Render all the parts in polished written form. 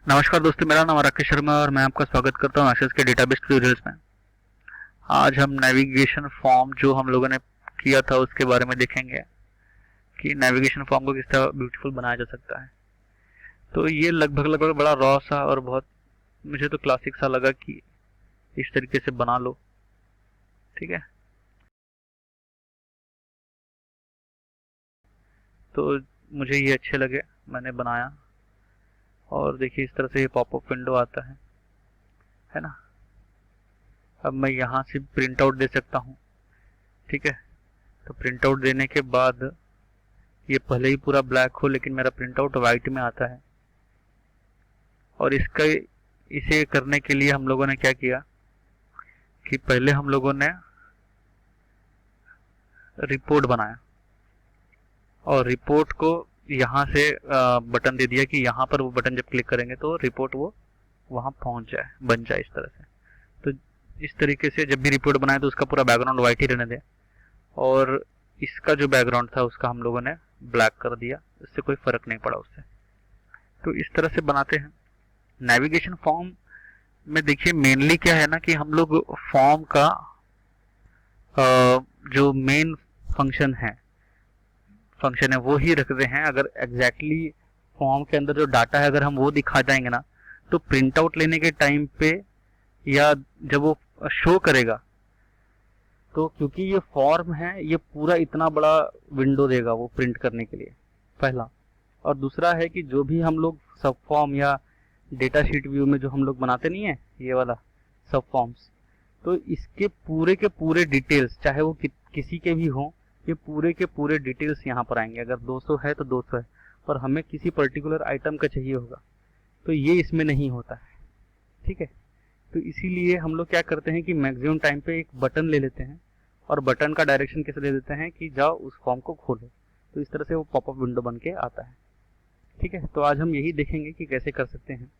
नमस्कार दोस्तों, मेरा नाम राकेश शर्मा और मैं आपका स्वागत करता हूँ एक्सेस के डेटाबेस ट्यूटोरियल्स में। आज हम नेविगेशन फॉर्म जो हम लोगों ने किया था उसके बारे में देखेंगे कि नेविगेशन फॉर्म को किस तरह ब्यूटीफुल बनाया जा सकता है। तो ये लगभग लगभग बड़ा रॉ सा और बहुत मुझे तो क्लासिक सा लगा कि इस तरीके से बना लो। ठीक है, तो मुझे ये अच्छे लगे, मैंने बनाया। और देखिए इस तरह से ये पॉपअप विंडो आता है ना। अब मैं यहाँ से प्रिंट आउट दे सकता हूँ। ठीक है, तो प्रिंट आउट देने के बाद ये भले ही पूरा ब्लैक हो लेकिन मेरा प्रिंट आउट वाइट में आता है। और इसे करने के लिए हम लोगों ने क्या किया कि पहले हम लोगों ने रिपोर्ट बनाया और रिपोर्ट को यहाँ से बटन दे दिया कि यहाँ पर वो बटन जब क्लिक करेंगे तो रिपोर्ट वो वहाँ पहुँच जाए, बन जाए इस तरह से। तो इस तरीके से जब भी रिपोर्ट बनाए तो उसका पूरा बैकग्राउंड वाइट ही रहने दें और इसका जो बैकग्राउंड था उसका हम लोगों ने ब्लैक कर दिया, इससे कोई फर्क नहीं पड़ा उससे। तो इस तरह से बनाते हैं नेविगेशन फॉर्म में। देखिए मेनली क्या है ना कि हम लोग फॉर्म का जो मेन फंक्शन है वो ही रखते हैं। अगर एग्जैक्टली फॉर्म के अंदर जो डाटा है अगर हम वो दिखा जाएंगे ना तो प्रिंट आउट लेने के टाइम पे या जब वो शो करेगा तो क्योंकि ये फॉर्म है ये पूरा इतना बड़ा विंडो देगा वो प्रिंट करने के लिए, पहला। और दूसरा है कि जो भी हम लोग सब फॉर्म या डेटा शीट व्यू में जो हम लोग बनाते नहीं है ये वाला सब फॉर्म्स, तो इसके पूरे के पूरे डिटेल्स चाहे वो किसी के भी हों, ये पूरे के पूरे डिटेल्स यहाँ पर आएंगे। अगर 200 है तो 200 है, और हमें किसी पर्टिकुलर आइटम का चाहिए होगा तो ये इसमें नहीं होता है। ठीक है, तो इसीलिए हम लोग क्या करते हैं कि मैक्सिमम टाइम पे एक बटन ले लेते हैं और बटन का डायरेक्शन कैसे दे देते हैं कि जाओ उस फॉर्म को खोलो, तो इस तरह से वो पॉपअप विंडो बन के आता है। ठीक है, तो आज हम यही देखेंगे कि कैसे कर सकते हैं।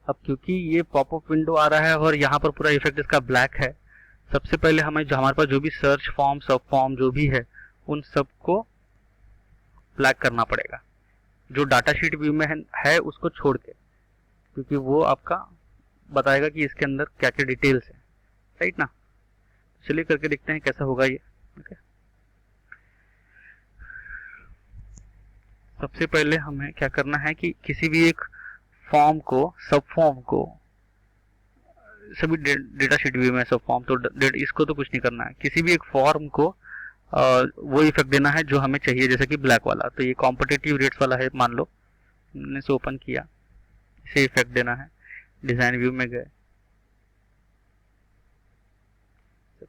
अब क्योंकि ये पॉपअप विंडो आ रहा है और यहाँ पर पूरा इफेक्ट इसका ब्लैक है, सबसे पहले हमें जो हमारे पास जो भी सर्च फॉर्म सब फॉर्म जो भी है उन सबको ब्लैक करना पड़ेगा, जो डाटा शीट व्यू में है उसको छोड़ के, क्योंकि वो आपका बताएगा कि इसके अंदर क्या क्या डिटेल्स है। राइट ना, चलिए करके देखते हैं कैसा होगा ये। ओके, सबसे पहले हमें क्या करना है कि किसी भी एक फॉर्म को सब फॉर्म को सभी डेटा शीट व्यू में सब फॉर्म, तो इसको तो कुछ नहीं करना है, किसी भी एक फॉर्म को वो इफेक्ट देना है जो हमें चाहिए, जैसे कि ब्लैक वाला। तो ये कॉम्पिटिटिव रेट्स वाला है, मान लो मैंने इसे ओपन किया, इसे इफेक्ट देना है। डिजाइन व्यू में गए,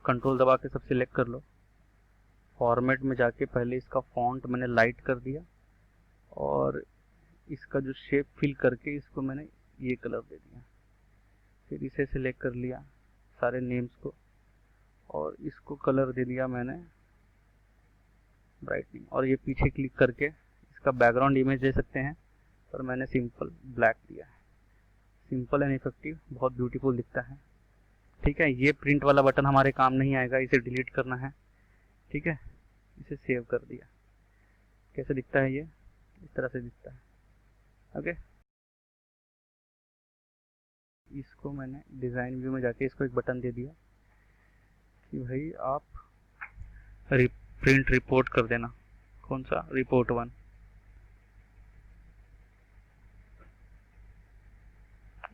कंट्रोल दबा के सब सिलेक्ट कर लो। फॉर्मेट में जाके पहले इसका फॉन्ट मैंने लाइट कर दिया और इसका जो शेप फिल करके इसको मैंने ये कलर दे दिया। फिर इसे सिलेक्ट कर लिया सारे नेम्स को और इसको कलर दे दिया मैंने ब्राइटनिंग, और ये पीछे क्लिक करके इसका बैकग्राउंड इमेज दे सकते हैं, पर मैंने सिंपल ब्लैक दिया है। सिंपल एंड इफेक्टिव, बहुत ब्यूटीफुल दिखता है। ठीक है, ये प्रिंट वाला बटन हमारे काम नहीं आएगा, इसे डिलीट करना है। ठीक है, इसे सेव कर दिया। कैसे दिखता है ये, इस तरह से दिखता है। ओके, इसको मैंने डिज़ाइन व्यू में जाके इसको एक बटन दे दिया कि भाई आप प्रिंट रिपोर्ट कर देना। कौन सा, रिपोर्ट 1।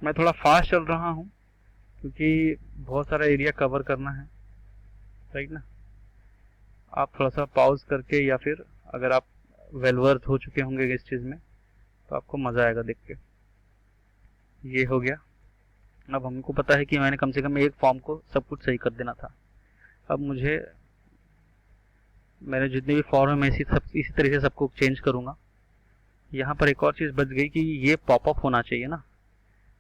मैं थोड़ा फास्ट चल रहा हूँ क्योंकि बहुत सारा एरिया कवर करना है। राइट ना, आप थोड़ा सा पॉज करके या फिर अगर आप वेलवर्थ हो चुके होंगे इस चीज़ में तो आपको मज़ा आएगा देख के। ये हो गया। अब हमको पता है कि मैंने कम से कम एक फॉर्म को सब कुछ सही कर देना था। अब मुझे मैंने जितने भी फॉर्म है मैं इसी तरीके से सबको चेंज करूँगा। यहाँ पर एक और चीज़ बच गई कि ये पॉपअप होना चाहिए ना,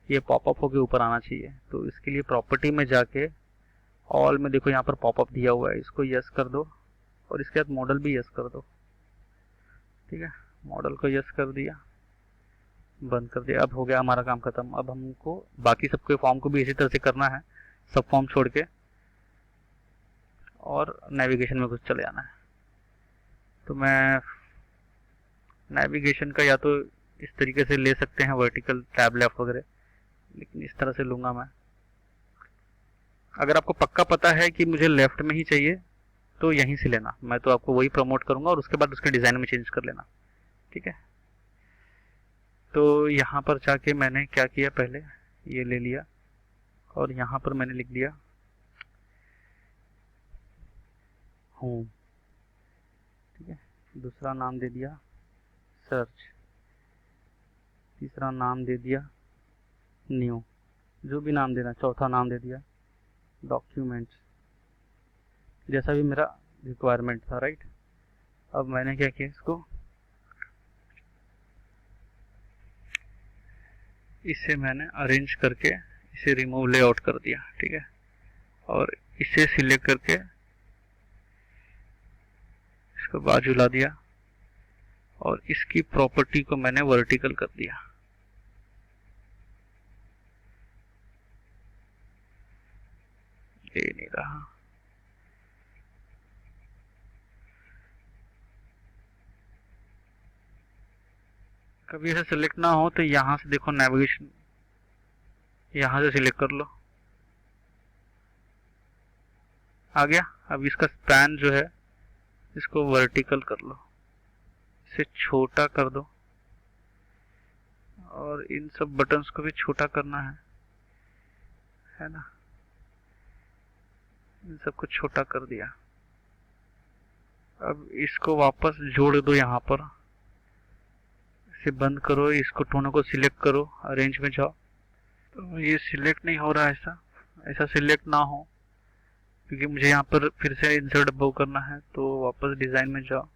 ये पॉपअप होके ऊपर आना चाहिए। तो इसके लिए प्रॉपर्टी में जाके ऑल में देखो यहाँ पर पॉपअप दिया हुआ है, इसको यस कर दो और इसके बाद मॉडल भी यस कर दो। ठीक है, मॉडल को यस कर दिया, बंद कर दिया। अब हो गया हमारा काम खत्म। अब हमको बाकी सबके फॉर्म को भी इसी तरह से करना है, सब फॉर्म छोड़ के, और नेविगेशन में कुछ चले जाना है। तो मैं नेविगेशन का या तो इस तरीके से ले सकते हैं वर्टिकल टैब लेफ्ट वगैरह, लेकिन इस तरह से लूँगा मैं। अगर आपको पक्का पता है कि मुझे लेफ्ट में ही चाहिए तो यहीं से लेना, मैं तो आपको वही प्रमोट करूँगा और उसके बाद उसके डिज़ाइन में चेंज कर लेना, ठीक है। तो यहाँ पर जाके मैंने क्या किया, पहले ये ले लिया और यहाँ पर मैंने लिख दिया होम, ठीक है। दूसरा नाम दे दिया सर्च, तीसरा नाम दे दिया न्यू, जो भी नाम देना, चौथा नाम दे दिया डॉक्यूमेंट्स, जैसा भी मेरा रिक्वायरमेंट था, राइट। अब मैंने क्या किया, इसको इसे मैंने अरेंज करके इसे रिमूव लेआउट कर दिया, ठीक है। और इसे सिलेक्ट करके इसको बाजू ला दिया और इसकी प्रॉपर्टी को मैंने वर्टिकल कर दिया। ये नहीं रहा, कभी ऐसा सिलेक्ट ना हो तो यहाँ से देखो नेविगेशन, यहाँ से सिलेक्ट कर लो, आ गया। अब इसका स्पैन जो है इसको वर्टिकल कर लो, इसे छोटा कर दो और इन सब बटन्स को भी छोटा करना है ना। इन सबको छोटा कर दिया। अब इसको वापस जोड़ दो, यहाँ पर इसे बंद करो, इसको दोनों को सिलेक्ट करो, अरेंज में जाओ। तो ये सिलेक्ट नहीं हो रहा, ऐसा सिलेक्ट ना हो, क्योंकि मुझे यहाँ पर फिर से इंसर्ट अबव करना है। तो वापस डिज़ाइन में जाओ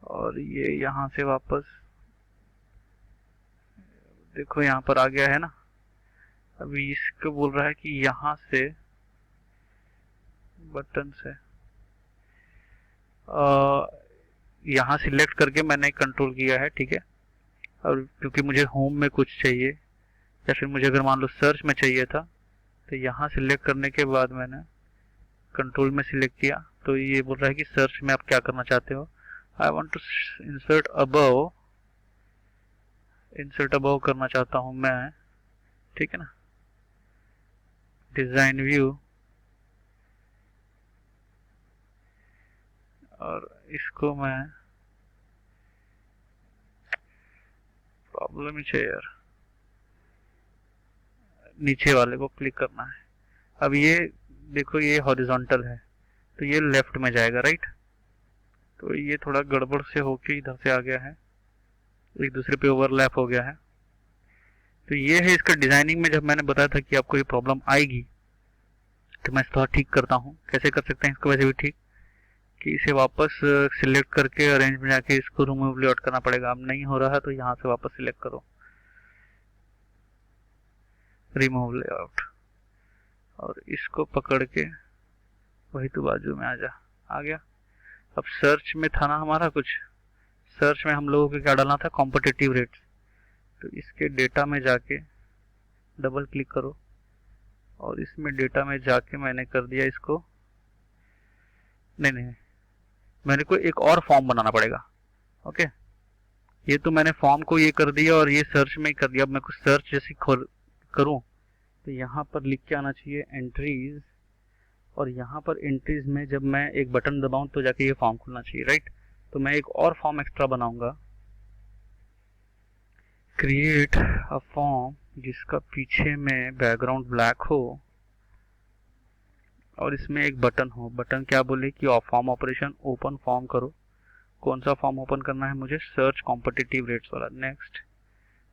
और ये यहाँ से वापस देखो, यहाँ पर आ गया है ना। अभी इसको बोल रहा है कि यहाँ से बटन से यहाँ सिलेक्ट करके मैंने कंट्रोल किया है, ठीक है। और क्योंकि मुझे होम में कुछ चाहिए या फिर मुझे अगर मान लो सर्च में चाहिए था, तो यहाँ सिलेक्ट करने के बाद मैंने कंट्रोल में सिलेक्ट किया। तो ये बोल रहा है कि सर्च में आप क्या करना चाहते हो। I want to insert above, insert above करना चाहता हूँ मैं, ठीक है ना। डिज़ाइन व्यू, और इसको मैं, प्रॉब्लम ही यार, नीचे वाले को क्लिक करना है। अब ये देखो, ये हॉरिजॉन्टल है तो ये लेफ्ट में जाएगा, राइट। तो ये थोड़ा गड़बड़ से होके इधर से आ गया है, एक दूसरे पे ओवरलैप हो गया है। तो ये है इसका डिजाइनिंग में। जब मैंने बताया था कि आपको ये प्रॉब्लम आएगी तो मैं थोड़ा ठीक करता हूँ। कैसे कर सकते हैं इसको वैसे भी ठीक, कि इसे वापस सिलेक्ट करके अरेंज में जाके इसको रिमूव लेआउट करना पड़ेगा। अब नहीं हो रहा है तो यहाँ से वापस सिलेक्ट करो, रिमूव लेआउट, और इसको पकड़ के वही तो बाजू में आ गया। अब सर्च में था ना हमारा कुछ, सर्च में हम लोगों को क्या डालना था, कॉम्पिटिटिव रेट्स। तो इसके डेटा में जाके डबल क्लिक करो और इसमें डेटा में जाके मैंने कर दिया इसको, नहीं, मेरे को एक और फॉर्म बनाना पड़ेगा। ओके, ये तो मैंने फॉर्म को ये कर दिया और ये सर्च में कर दिया। अब मैं कुछ सर्च जैसे करूं तो यहाँ पर लिख के आना चाहिए एंट्रीज, और यहाँ पर एंट्रीज में जब मैं एक बटन दबाऊं तो जाके ये फॉर्म खुलना चाहिए, राइट। तो मैं एक और फॉर्म एक्स्ट्रा बनाऊंगा, क्रिएट अ फॉर्म जिसका पीछे में बैकग्राउंड ब्लैक हो और इसमें एक बटन हो। बटन क्या बोले कि फॉर्म ऑपरेशन ओपन फॉर्म करो। कौन सा फॉर्म ओपन करना है मुझे, सर्च कॉम्पिटिटिव रेट्स वाला। नेक्स्ट,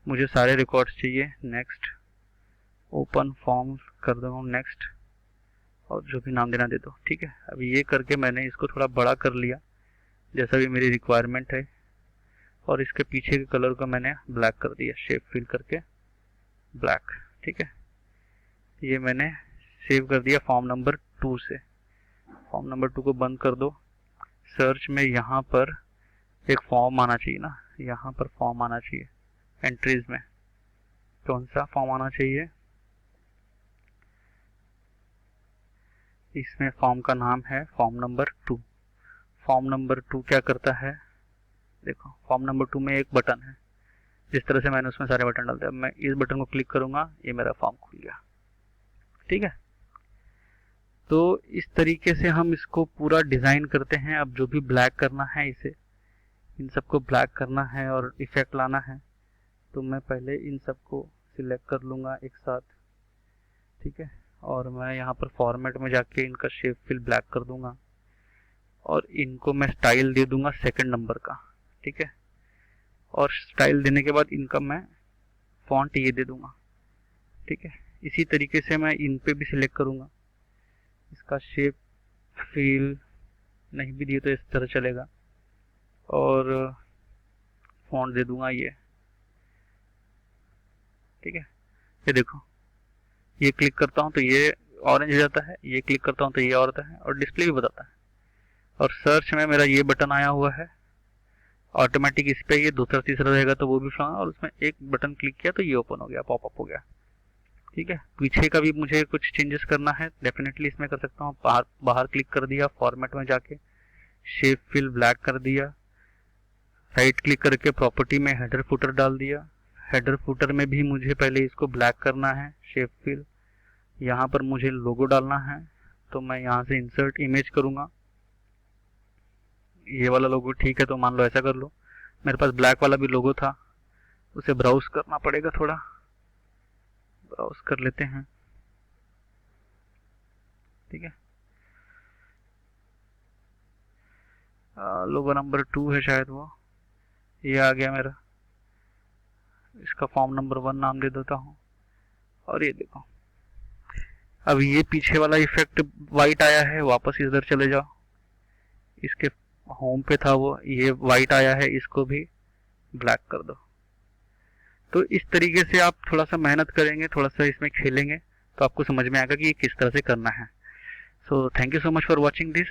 मुझे सारे रिकॉर्ड्स चाहिए। नेक्स्ट, ओपन फॉर्म कर दो, नेक्स्ट, और जो भी नाम देना दे दो, ठीक है। अभी ये करके मैंने इसको थोड़ा बड़ा कर लिया जैसा भी मेरी रिक्वायरमेंट है, और इसके पीछे के कलर को मैंने ब्लैक कर दिया, शेप फिल करके ब्लैक, ठीक है। ये मैंने सेव कर दिया फॉर्म नंबर 2 से। फॉर्म नंबर 2 को बंद कर दो। सर्च में यहाँ पर एक फॉर्म आना चाहिए ना, यहाँ पर फॉर्म आना चाहिए एंट्रीज में। कौन सा फॉर्म आना चाहिए, इसमें फॉर्म का नाम है फॉर्म नंबर 2। फॉर्म नंबर 2 क्या करता है, देखो फॉर्म नंबर 2 में एक बटन है, जिस तरह से मैंने उसमें सारे बटन डाल दिया। अब मैं इस बटन को क्लिक करूँगा, ये मेरा फॉर्म खुल गया। ठीक है, तो इस तरीके से हम इसको पूरा डिज़ाइन करते हैं। अब जो भी ब्लैक करना है, इसे इन सबको ब्लैक करना है और इफ़ेक्ट लाना है, तो मैं पहले इन सबको सिलेक्ट कर लूँगा एक साथ। ठीक है, और मैं यहाँ पर फॉर्मेट में जाके इनका शेप फिल ब्लैक कर दूंगा और इनको मैं स्टाइल दे दूंगा 2nd नंबर का। ठीक है, और स्टाइल देने के बाद इनका मैं फॉन्ट ये दे दूंगा। ठीक है, इसी तरीके से मैं इन पे भी सिलेक्ट करूंगा, इसका शेप फिल नहीं भी दिए तो इस तरह चलेगा, और फॉन्ट दे दूंगा ये। ठीक है, ये देखो, ये क्लिक करता हूँ तो ये ऑरेंज हो जाता है, ये क्लिक करता हूँ तो ये और आता है, और डिस्प्ले भी बताता है। और सर्च में मेरा ये बटन आया हुआ है ऑटोमेटिक, इस पे ये दूसरा तीसरा रहेगा तो वो भी फ्लांगा, और उसमें एक बटन क्लिक किया तो ये ओपन हो गया, पॉपअप हो गया। ठीक है, पीछे का भी मुझे कुछ चेंजेस करना है, डेफिनेटली इसमें कर सकता हूँ। बाहर क्लिक कर दिया, फॉर्मेट में जाके शेप फिल ब्लैक कर दिया, राइट क्लिक करके प्रॉपर्टी में हेडर फुटर डाल दिया। हेडर फुटर में भी मुझे पहले इसको ब्लैक करना है, शेप फिल। यहाँ पर मुझे लोगो डालना है, तो मैं यहाँ से इंसर्ट इमेज करूँगा, ये वाला लोगो। ठीक है, तो मान लो ऐसा कर लो। मेरे पास ब्लैक वाला भी लोगो था, उसे ब्राउज करना पड़ेगा, थोड़ा ब्राउज कर लेते हैं। ठीक है, लोगो नंबर 2 है शायद वो, ये आ गया मेरा। इसका फॉर्म नंबर 1 नाम दे देता हूँ, और ये देखो अब ये पीछे वाला इफेक्ट वाइट आया है, वापस इधर चले जाओ, इसके होम पे था वो, ये वाइट आया है, इसको भी ब्लैक कर दो। तो इस तरीके से आप थोड़ा सा मेहनत करेंगे, थोड़ा सा इसमें खेलेंगे, तो आपको समझ में आएगा कि ये किस तरह से करना है। So thank you so much for watching this.